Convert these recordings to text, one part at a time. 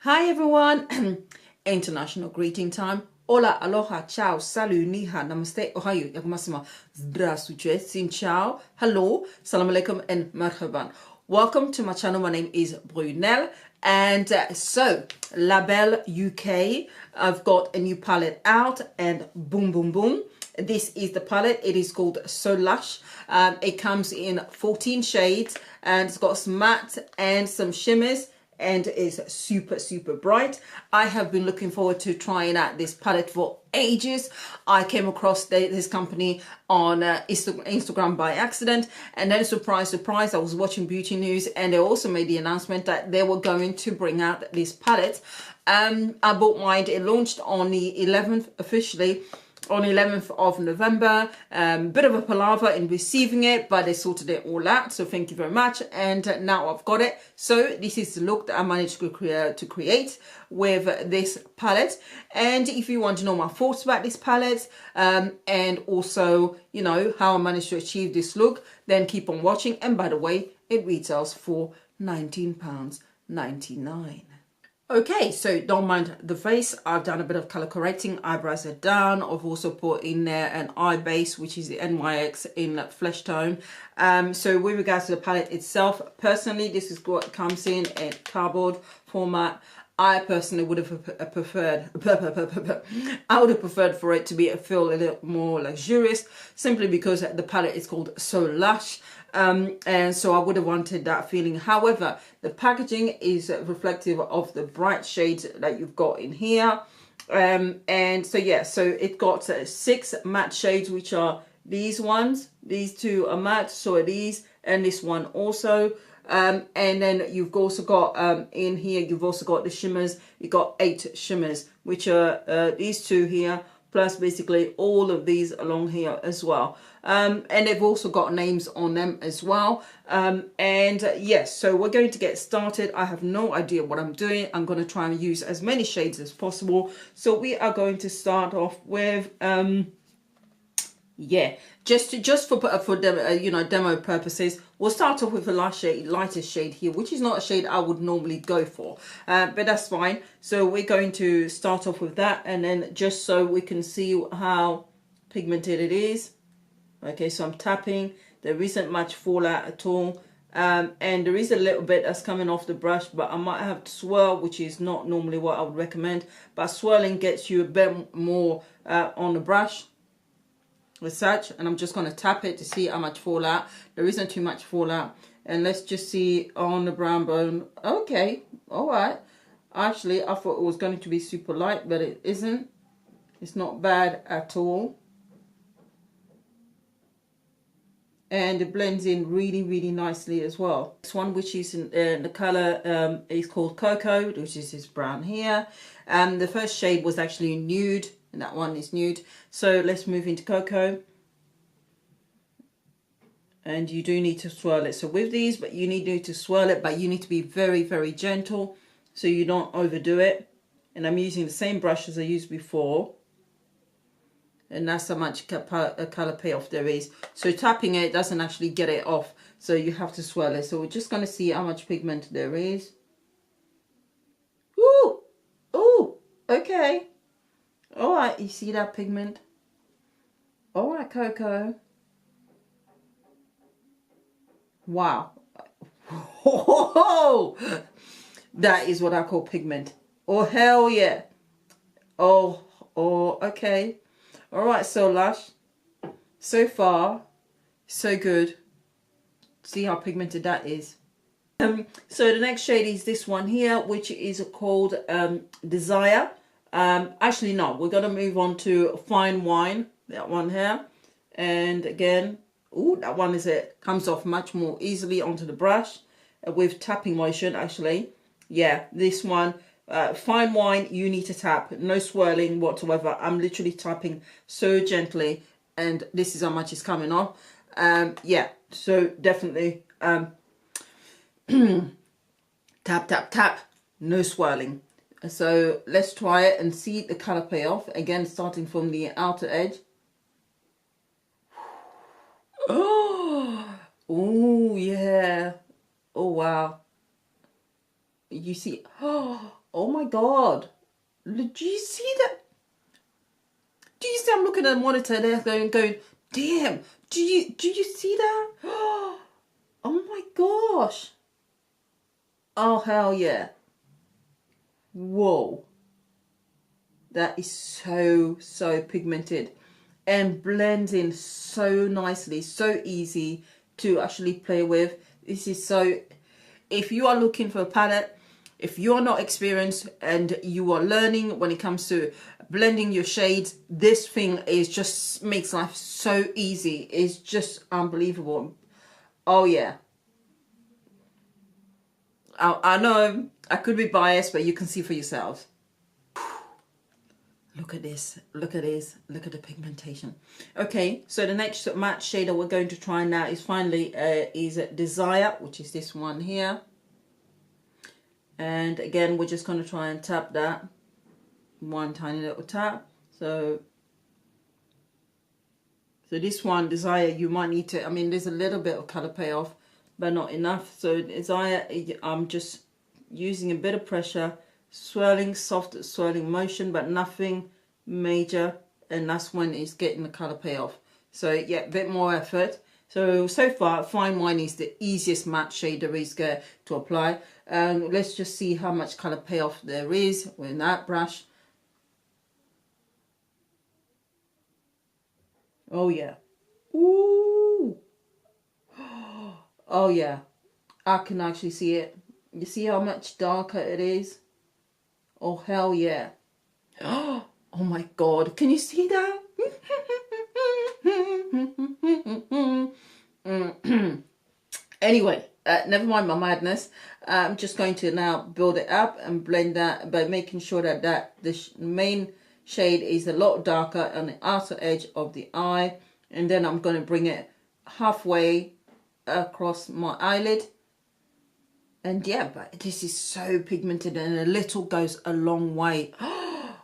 Hi everyone, international greeting time. Hola, aloha, ciao, salut, ni hao, namaste, ohayo, yakumasima, zdravствуйте, sin ciao, hello, salam alaikum, and marhaban. Welcome to my channel. My name is Brunel, and so Labelle UK. I've got a new palette out, and boom, boom, boom. This is the palette. It is called So Lush. It comes in 14 shades, and it's got some matte and some shimmers, and is super bright. I have been looking forward to trying out this palette for ages. I came across this company on Instagram by accident, and then surprise I was watching beauty news and they also made the announcement that they were going to bring out this palette. I bought mine. It launched on the 11th officially, on 11th of November. Bit of a palaver in receiving it, but they sorted it all out, so thank you very much. And now I've got it. So this is the look that I managed to create with this palette. And if you want to know my thoughts about this palette, and also, you know, how I managed to achieve this look, then keep on watching. And by the way, it retails for £19.99. Okay, so don't mind the face. I've done a bit of color correcting. Eyebrows are down. I've also put in there an eye base, which is the NYX in flesh tone. So with regards to the palette itself, personally, this is what comes in cardboard format. I personally would have preferred, I would have preferred for it to feel a little more luxurious, simply because the palette is called So Lush. And so I would have wanted that feeling. However, the packaging is reflective of the bright shades that you've got in here. And so yeah, so it got 6 matte shades, which are these ones. These two are matte, so are these, and this one also. And then you've also got in here, you've also got the shimmers. You've got 8 shimmers, which are these two here, plus basically all of these along here as well. And they've also got names on them as well. Yes, so we're going to get started. I have no idea what I'm doing. I'm going to try and use as many shades as possible. So we are going to start off with yeah, just for demo purposes, we'll start off with a lightest shade here, which is not a shade I would normally go for, but that's fine. So we're going to start off with that, and then just so we can see how pigmented it is. Okay, so I'm tapping. There isn't much fallout at all, and there is a little bit that's coming off the brush, but I might have to swirl, which is not normally what I would recommend, but swirling gets you a bit more on the brush as such. And I'm just going to tap it to see how much fallout. There isn't too much fallout. And let's just see on the brown bone. Okay, all right. Actually, I thought it was going to be super light, but it isn't. It's not bad at all. And it blends in really nicely as well. This one, which is in the color is called Cocoa, which is this brown here. The first shade was actually nude, and that one is nude. So let's move into Cocoa. And you do need to swirl it. So with these, but you need to swirl it, but you need to be very gentle so you don't overdo it. And I'm using the same brush as I used before. And that's how much color payoff there is. So tapping it doesn't actually get it off, so you have to swirl it. So we're just going to see how much pigment there is. Ooh, ooh, okay. All right, you see that pigment? All right, Cocoa. Wow. That is what I call pigment. Oh, hell yeah. Oh, okay. All right, So Lush. So far, so good. See how pigmented that is. So the next shade is this one here, which is called Desire. Actually, no, we're going to move on to Fine Wine, that one here. And again, ooh, that one comes off much more easily onto the brush with tapping motion, actually. Yeah, this one. Fine Wine, you need to tap, no swirling whatsoever. I'm literally tapping so gently, and this is how much is coming off. Yeah, so definitely tap, no swirling. So let's try it and see the color payoff. Again, starting from the outer edge. Oh yeah. Oh wow. You see, oh Oh my God. Do you see that? Do you see I'm looking at the monitor there going, damn, do you see that? Oh my gosh. Oh hell yeah. Whoa. That is so pigmented and blends in so nicely, so easy to actually play with. This is so, if you are looking for a palette, if you are not experienced and you are learning when it comes to blending your shades, this thing is just makes life so easy. It's just unbelievable. Oh yeah. I know I could be biased, but you can see for yourselves. Look at this, look at this, look at the pigmentation. Okay, so the next matte shade that we're going to try now is finally Desire, which is this one here. And again, we're just going to try and tap that. One tiny little tap. So this one, Desire, you might need to, I mean, there's a little bit of color payoff, but not enough. So Desire, I'm just using a bit of pressure, swirling, soft swirling motion, but nothing major, and that's when it's getting the color payoff. So yeah, a bit more effort. So far, Fine Wine is the easiest matte shade there is to apply. Let's just see how much color payoff there is with that brush. Oh yeah. Ooh. Oh yeah. I can actually see it. You see how much darker it is? Oh hell yeah. Oh my God. Can you see that? Anyway, never mind my madness. I'm just going to now build it up and blend that by making sure that the main shade is a lot darker on the outer edge of the eye, and then I'm going to bring it halfway across my eyelid. And yeah, but this is so pigmented, and a little goes a long way.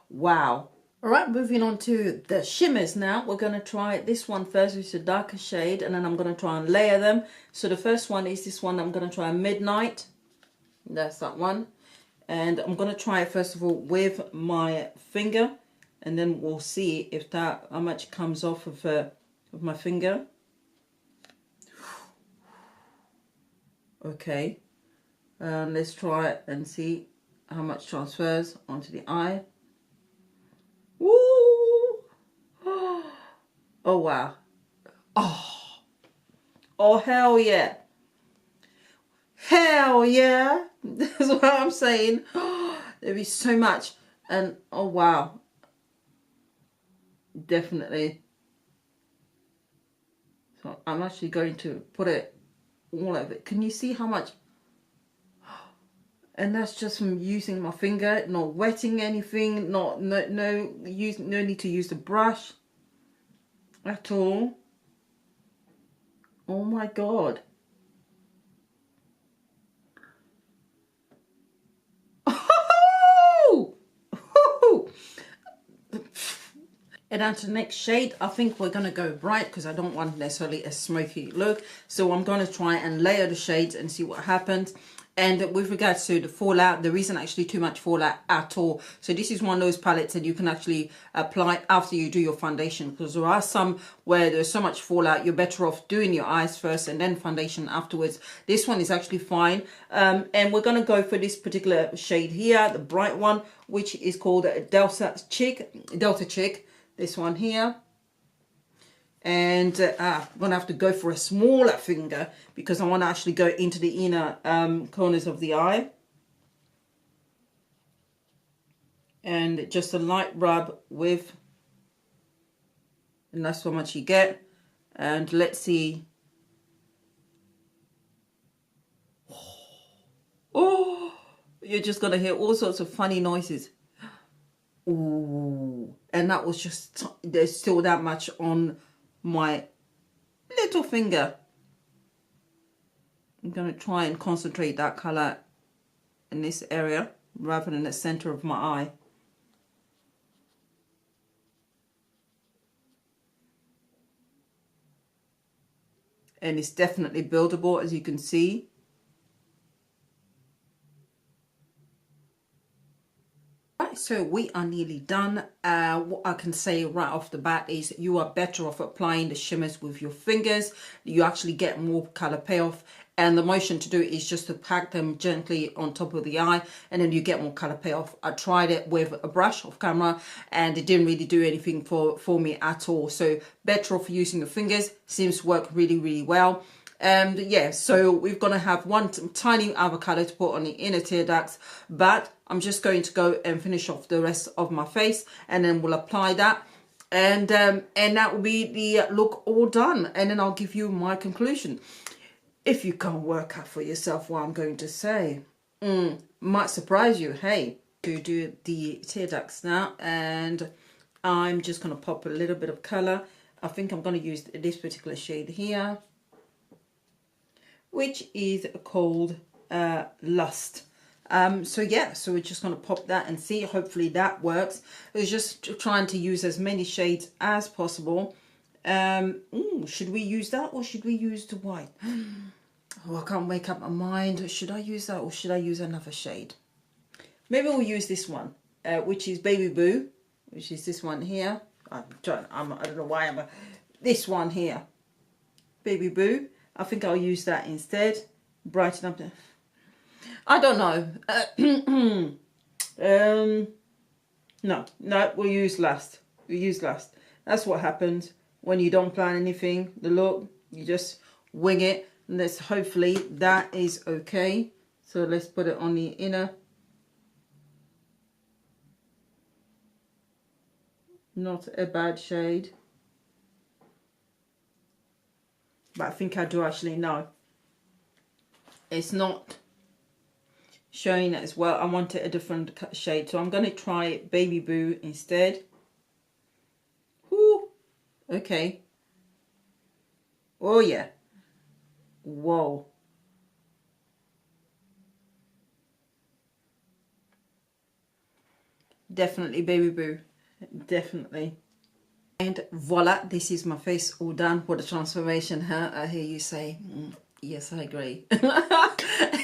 Wow. All right, moving on to the shimmers now. We're going to try this one first, which is a darker shade, and then I'm going to try and layer them. So the first one is this one. I'm going to try Midnight. That's that one. And I'm going to try it first of all with my finger, and then we'll see if that, how much comes off of my finger. Okay. Let's try it and see how much transfers onto the eye. Woo! Oh wow. Oh hell yeah. Hell yeah. That's what I'm saying. There'd be so much. And oh wow. Definitely. So I'm actually going to put it all over it. Can you see how much? And that's just from using my finger, not wetting anything, no need to use the brush at all. Oh my God. And on to the next shade, I think we're going to go bright because I don't want necessarily a smoky look. So I'm going to try and layer the shades and see what happens. And with regards to the fallout, there isn't actually too much fallout at all. So this is one of those palettes that you can actually apply after you do your foundation, because there are some where there's so much fallout, you're better off doing your eyes first and then foundation afterwards. This one is actually fine. And we're going to go for this particular shade here, the bright one, which is called Delta Chick. This one here. And I'm going to have to go for a smaller finger because I want to actually go into the inner corners of the eye. And just a light rub with, and that's how much you get. And let's see. Oh, you're just going to hear all sorts of funny noises. Ooh, and that was just, there's still that much on my little finger. I'm going to try and concentrate that color in this area rather than the center of my eye. And it's definitely buildable, as you can see. right, so we are nearly done. What I can say right off the bat is you are better off applying the shimmers with your fingers. You actually get more color payoff, and the motion to do it is just to pack them gently on top of the eye, and then you get more color payoff. I tried it with a brush off camera and it didn't really do anything for me at all. So better off using your fingers. Seems to work really well. Yeah, so we're going to have one tiny avocado to put on the inner tear ducts, but I'm just going to go and finish off the rest of my face, and then we'll apply that, and that will be the look all done, and then I'll give you my conclusion. If you can't work out for yourself what I'm going to say, might surprise you. Hey, to do the tear ducts now, and I'm just going to pop a little bit of color. I think I'm going to use this particular shade here, which is called Lust. So yeah, so we're just going to pop that and see. Hopefully that works. It's just trying to use as many shades as possible. Should we use that or should we use the white? Oh, I can't make up my mind. Should I use that or should I use another shade? Maybe we'll use this one, which is Baby Boo, which is this one here. I don't know why this one here, Baby Boo. I think I'll use that instead. Brighten up. I don't know. No, we'll use Lust. We'll use Lust. That's what happens when you don't plan anything. The look, you just wing it. And let's hopefully that is okay. So let's put it on the inner. Not a bad shade. But I think I do actually know. It's not showing it as well. I wanted a different shade. So I'm going to try Baby Boo instead. Whoo. Okay. Oh yeah. Whoa. Definitely Baby Boo. Definitely. And voila, this is my face all done. What a transformation, huh? I hear you say, yes, I agree.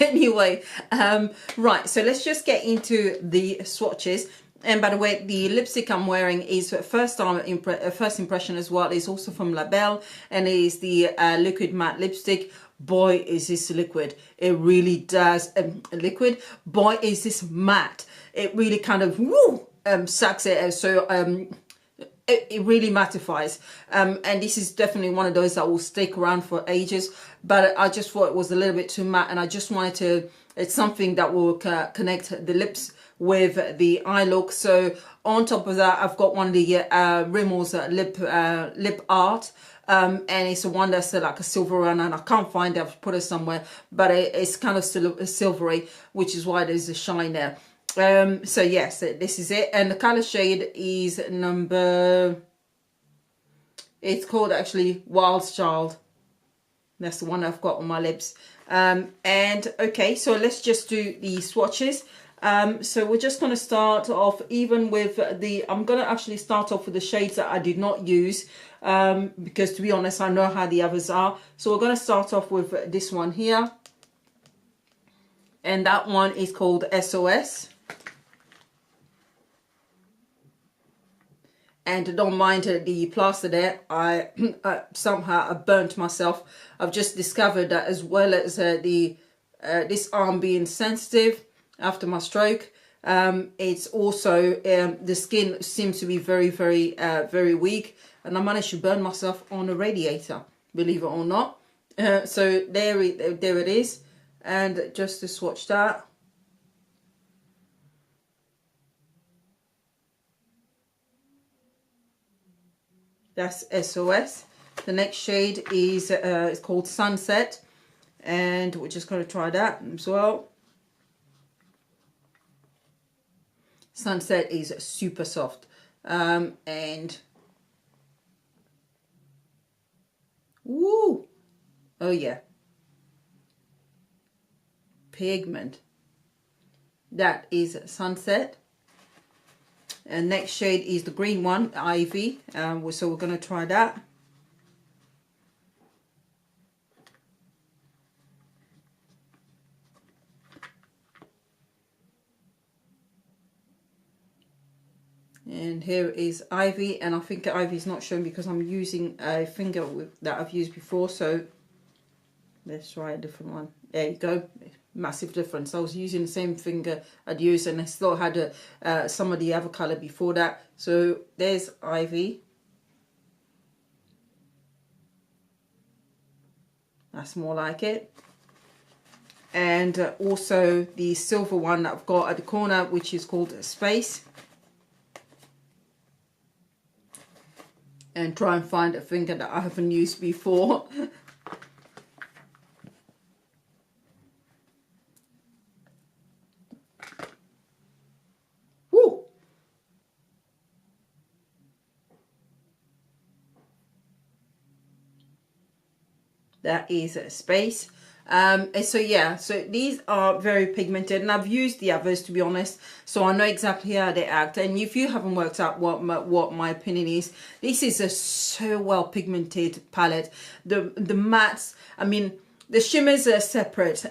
Anyway, right, so let's just get into the swatches. And by the way, the lipstick I'm wearing is first impression as well. It's also from Labelle, and it is the liquid matte lipstick. Boy, is this liquid. It really does. Liquid. Boy, is this matte. It really kind of sucks it. So it really mattifies, and this is definitely one of those that will stick around for ages, but I just thought it was a little bit too matte, and I just wanted to, it's something that will connect the lips with the eye look. So on top of that, I've got one of the Rimmel's Lip Art, and it's one that's like a silver one, and I can't find it. I've put it somewhere, but it's kind of still silvery, which is why there's a shine there. So yes, this is it, and the color shade is it's called actually Wild Child. That's the one I've got on my lips. And okay, so let's just do the swatches. So we're just going to start off even with I'm going to actually start off with the shades that I did not use, because to be honest, I know how the others are. So we're going to start off with this one here, and that one is called SOS. And don't mind the plaster there. I somehow burnt myself. I've just discovered that, as well as this arm being sensitive after my stroke, it's also the skin seems to be very weak, and I managed to burn myself on a radiator, believe it or not. So there it is, and just to swatch that. That's SOS. The next shade is it's called Sunset, and we're just going to try that as well. Sunset is super soft, and woo, oh yeah, pigment. That is Sunset. And next shade is the green one, Ivy. So we're going to try that. And here is Ivy, and I think Ivy is not shown because I'm using a finger that I've used before, so let's try a different one. There you go. Massive difference. I was using the same finger I'd used, and I still had some of the other colour before that. So there's Ivy. That's more like it. And also the silver one that I've got at the corner, which is called Space. And try and find a finger that I haven't used before. Woo! That is Space. And so yeah, so these are very pigmented, and I've used the others, to be honest, so I know exactly how they act. And if you haven't worked out what my opinion is, this is a so well pigmented palette. The mattes, I mean, the shimmers are separate.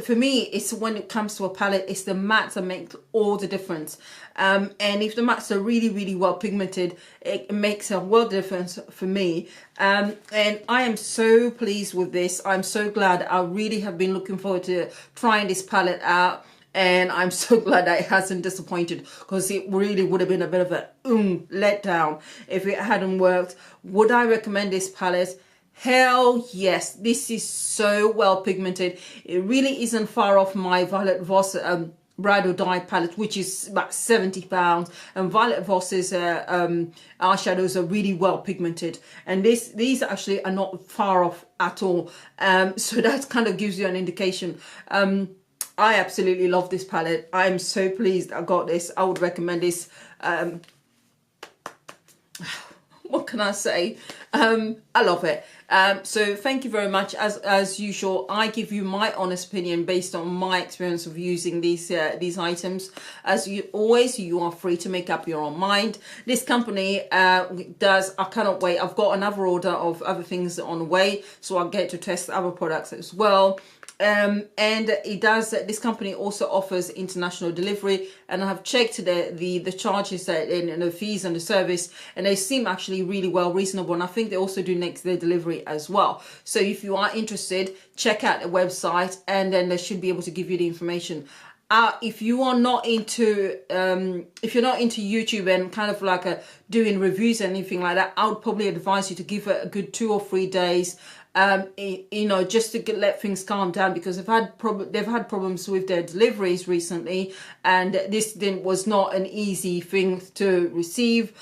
For me, it's when it comes to a palette, it's the mattes that make all the difference. And if the mattes are really, really well pigmented, it makes a world difference for me. And I am so pleased with this. I'm so glad. I really have been looking forward to trying this palette out. And I'm so glad that it hasn't disappointed, because it really would have been a bit of a letdown if it hadn't worked. Would I recommend this palette? Hell yes. This is so well pigmented. It really isn't far off my Violet Voss Bride or Die palette, which is about £70. And Violet Voss's eyeshadows are really well pigmented, and these actually are not far off at all. So that kind of gives you an indication. I absolutely love this palette. I'm so pleased I got this. I would recommend this. What can I say? I love it. So thank you very much. As usual, I give you my honest opinion based on my experience of using these items. As you always, you are free to make up your own mind. This company does. I cannot wait. I've got another order of other things on the way, so I'll get to test other products as well. And it does. This company also offers international delivery, and I have checked the charges and the fees and the service, and they seem actually really well reasonable. And I think they also do next day delivery as well. So if you are interested, check out the website, and then they should be able to give you the information. If you are not into if you're not into YouTube and kind of like doing reviews and anything like that, I would probably advise you to give it a good 2 or 3 days. You know, just to let things calm down, because they've had problems with their deliveries recently, and this was not an easy thing to receive.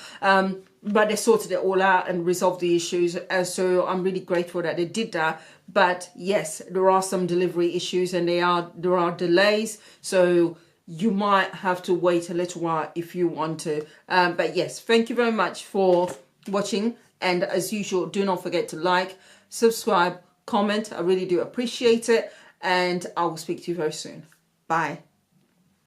But they sorted it all out and resolved the issues. So I'm really grateful that they did that. But yes, there are some delivery issues, and there are delays. So you might have to wait a little while if you want to. But yes, thank you very much for watching. And as usual, do not forget to like, subscribe, comment. I really do appreciate it. And I will speak to you very soon. Bye.